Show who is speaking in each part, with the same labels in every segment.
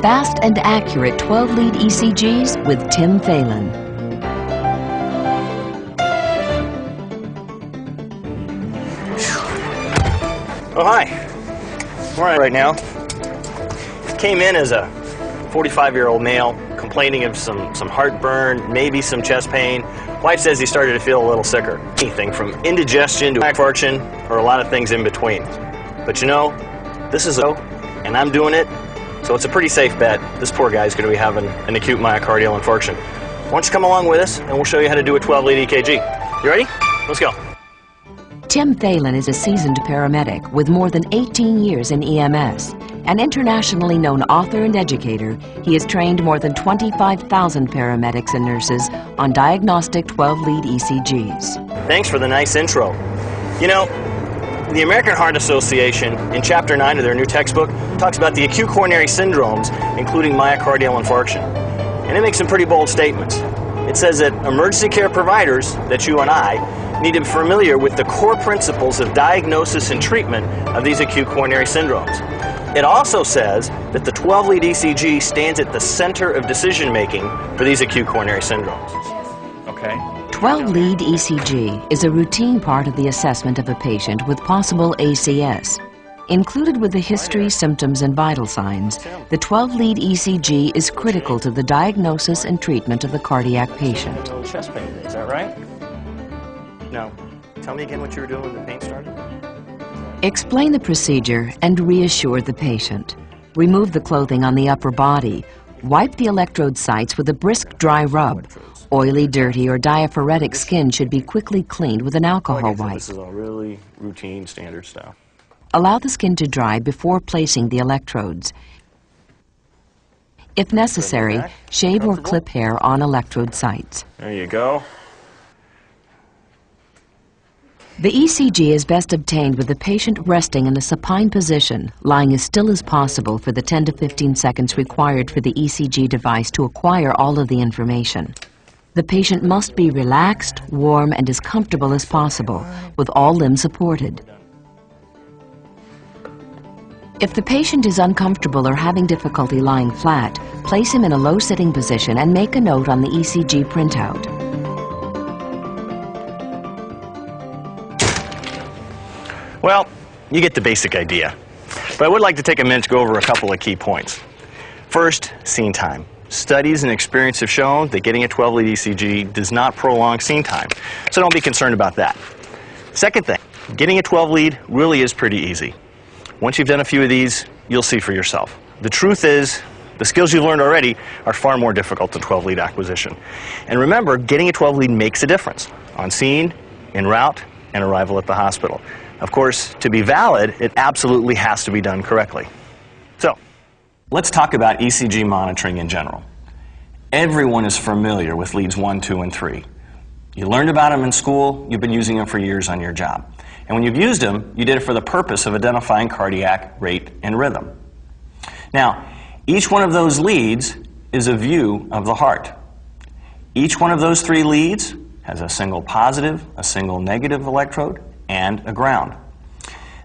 Speaker 1: Fast and accurate 12-lead ECGs with Tim Phelan.
Speaker 2: Oh, hi. Where am I right now? Came in as a 45-year-old male complaining of some heartburn, maybe some chest pain. Wife says he started to feel a little sicker. Anything from indigestion to infarction or a lot of things in between. But you know, this is and I'm doing it, so it's a pretty safe bet. This poor guy's going to be having an acute myocardial infarction. Why don't you come along with us and we'll show you how to do a 12-lead EKG. You ready? Let's go.
Speaker 1: Tim Phelan is a seasoned paramedic with more than 18 years in EMS. An internationally known author and educator, he has trained more than 25,000 paramedics and nurses on diagnostic 12-lead ECGs.
Speaker 2: Thanks for the nice intro. You know, the American Heart Association, in Chapter 9 of their new textbook, talks about the acute coronary syndromes, including myocardial infarction. And it makes some pretty bold statements. It says that emergency care providers, that's you and I, need to be familiar with the core principles of diagnosis and treatment of these acute coronary syndromes. It also says that the 12-lead ECG stands at the center of decision-making for these acute coronary syndromes. Okay.
Speaker 1: 12-lead ECG is a routine part of the assessment of a patient with possible ACS. Included with the history, symptoms, and vital signs, the 12-lead ECG is critical to the diagnosis and treatment of the cardiac patient.
Speaker 2: Chest pain, is that right? No. Tell me again what you were doing when the pain started.
Speaker 1: Explain the procedure and reassure the patient. Remove the clothing on the upper body. Wipe the electrode sites with a brisk dry rub. Oily, dirty, or diaphoretic skin should be quickly cleaned with an alcohol wipe.
Speaker 2: This is all really routine, standard stuff.
Speaker 1: Allow the skin to dry before placing the electrodes. If necessary, shave or clip hair on electrode sites.
Speaker 2: There you go.
Speaker 1: The ECG is best obtained with the patient resting in a supine position, lying as still as possible for the 10 to 15 seconds required for the ECG device to acquire all of the information. The patient must be relaxed, warm, and as comfortable as possible, with all limbs supported. If the patient is uncomfortable or having difficulty lying flat, place him in a low-sitting position and make a note on the ECG printout.
Speaker 2: Well, you get the basic idea. But I would like to take a minute to go over a couple of key points. First, scene time. Studies and experience have shown that getting a 12-lead ECG does not prolong scene time, so don't be concerned about that. Second thing, getting a 12-lead really is pretty easy. Once you've done a few of these, you'll see for yourself. The truth is, the skills you've learned already are far more difficult than 12-lead acquisition. And remember, getting a 12-lead makes a difference on scene, en route, and arrival at the hospital. Of course, to be valid, it absolutely has to be done correctly. So, let's talk about ECG monitoring in general. Everyone is familiar with leads 1, 2, and 3. You learned about them in school, you've been using them for years on your job. And when you've used them, you did it for the purpose of identifying cardiac rate and rhythm. Now, each one of those leads is a view of the heart. Each one of those 3 leads has a single positive, a single negative electrode, and a ground.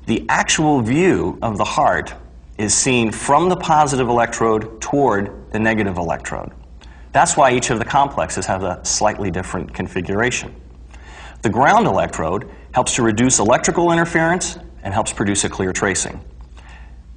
Speaker 2: The actual view of the heart is seen from the positive electrode toward the negative electrode. That's why each of the complexes have a slightly different configuration. The ground electrode helps to reduce electrical interference and helps produce a clear tracing.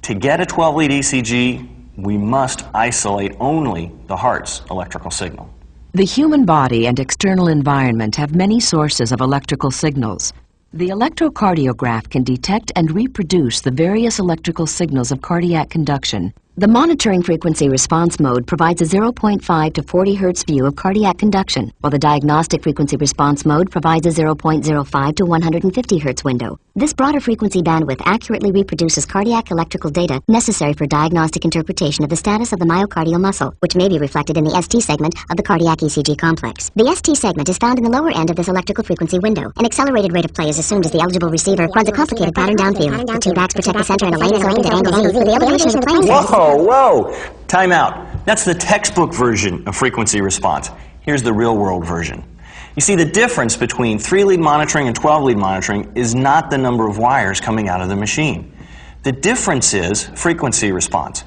Speaker 2: To get a 12-lead ECG, we must isolate only the heart's electrical signal.
Speaker 1: The human body and external environment have many sources of electrical signals. The electrocardiograph can detect and reproduce the various electrical signals of cardiac conduction. The monitoring frequency response mode provides a 0.5 to 40 Hz view of cardiac conduction, while the diagnostic frequency response mode provides a 0.05 to 150 Hz window. This broader frequency bandwidth accurately reproduces cardiac electrical data necessary for diagnostic interpretation of the status of the myocardial muscle, which may be reflected in the ST segment of the cardiac ECG complex. The ST segment is found in the lower end of this electrical frequency window. An accelerated rate of play is assumed as the eligible receiver runs a complicated pattern downfield. The two backs protect the center and a lane is opened at angle Z for the elevation of the plane.
Speaker 2: Whoa! Time out. That's the textbook version of frequency response. Here's the real-world version. You see, the difference between 3-lead monitoring and 12-lead monitoring is not the number of wires coming out of the machine. The difference is frequency response.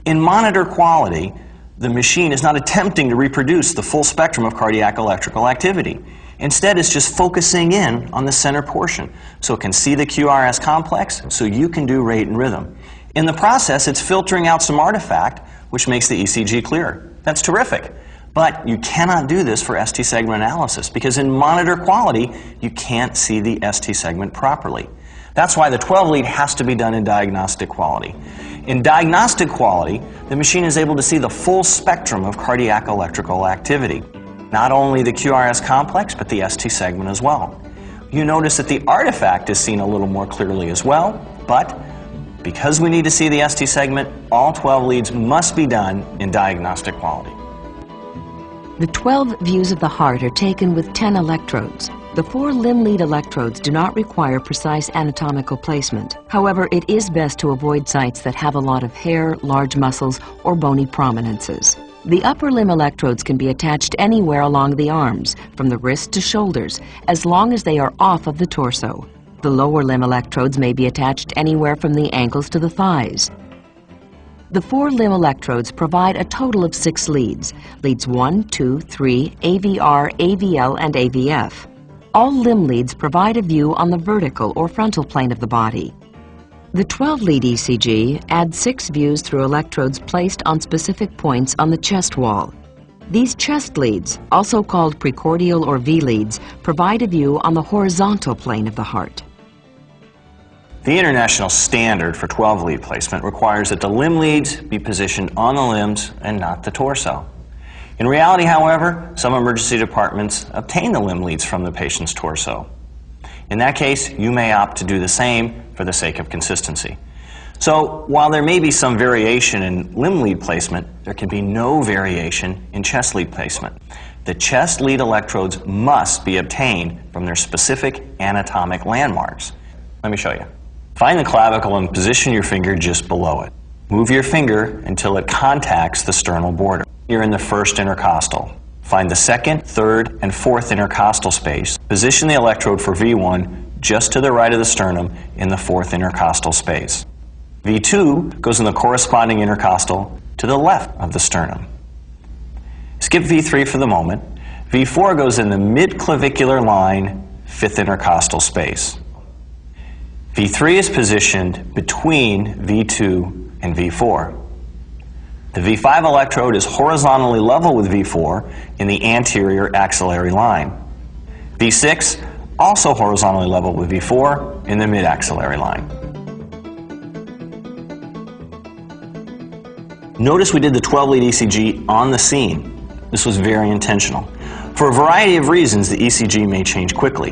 Speaker 2: In monitor quality, the machine is not attempting to reproduce the full spectrum of cardiac electrical activity. Instead, it's just focusing in on the center portion, so it can see the QRS complex, so you can do rate and rhythm. In the process, it's filtering out some artifact, which makes the ECG clearer. That's terrific. But you cannot do this for ST segment analysis, because in monitor quality, you can't see the ST segment properly. That's why the 12-lead has to be done in diagnostic quality. In diagnostic quality, the machine is able to see the full spectrum of cardiac electrical activity. Not only the QRS complex, but the ST segment as well. You notice that the artifact is seen a little more clearly as well, but because we need to see the ST segment, all 12 leads must be done in diagnostic quality.
Speaker 1: The 12 views of the heart are taken with 10 electrodes. The 4 limb lead electrodes do not require precise anatomical placement. However, it is best to avoid sites that have a lot of hair, large muscles, or bony prominences. The upper limb electrodes can be attached anywhere along the arms, from the wrist to shoulders, as long as they are off of the torso. The lower limb electrodes may be attached anywhere from the ankles to the thighs. The 4 limb electrodes provide a total of 6 leads, leads 1, 2, 3, AVR, AVL, and AVF. All limb leads provide a view on the vertical or frontal plane of the body. The 12-lead ECG adds 6 views through electrodes placed on specific points on the chest wall. These chest leads, also called precordial or V leads, provide a view on the horizontal plane of the heart.
Speaker 2: The international standard for 12-lead placement requires that the limb leads be positioned on the limbs and not the torso. In reality, however, some emergency departments obtain the limb leads from the patient's torso. In that case, you may opt to do the same for the sake of consistency. So, while there may be some variation in limb lead placement, there can be no variation in chest lead placement. The chest lead electrodes must be obtained from their specific anatomic landmarks. Let me show you. Find the clavicle and position your finger just below it. Move your finger until it contacts the sternal border. You're in the first intercostal. Find the second, third, and fourth intercostal space. Position the electrode for V1 just to the right of the sternum in the fourth intercostal space. V2 goes in the corresponding intercostal to the left of the sternum. Skip V3 for the moment. V4 goes in the mid-clavicular line, fifth intercostal space. V3 is positioned between V2 and V4. The V5 electrode is horizontally level with V4 in the anterior axillary line. V6 also horizontally level with V4 in the mid-axillary line. Notice we did the 12-lead ECG on the scene. This was very intentional. For a variety of reasons, the ECG may change quickly,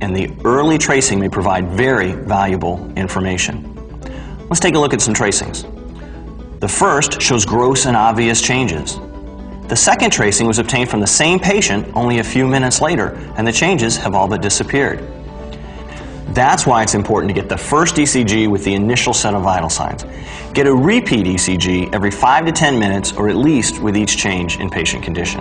Speaker 2: and the early tracing may provide very valuable information. Let's take a look at some tracings. The first shows gross and obvious changes. The second tracing was obtained from the same patient only a few minutes later, and the changes have all but disappeared. That's why it's important to get the first ECG with the initial set of vital signs. Get a repeat ECG every 5 to 10 minutes, or at least with each change in patient condition.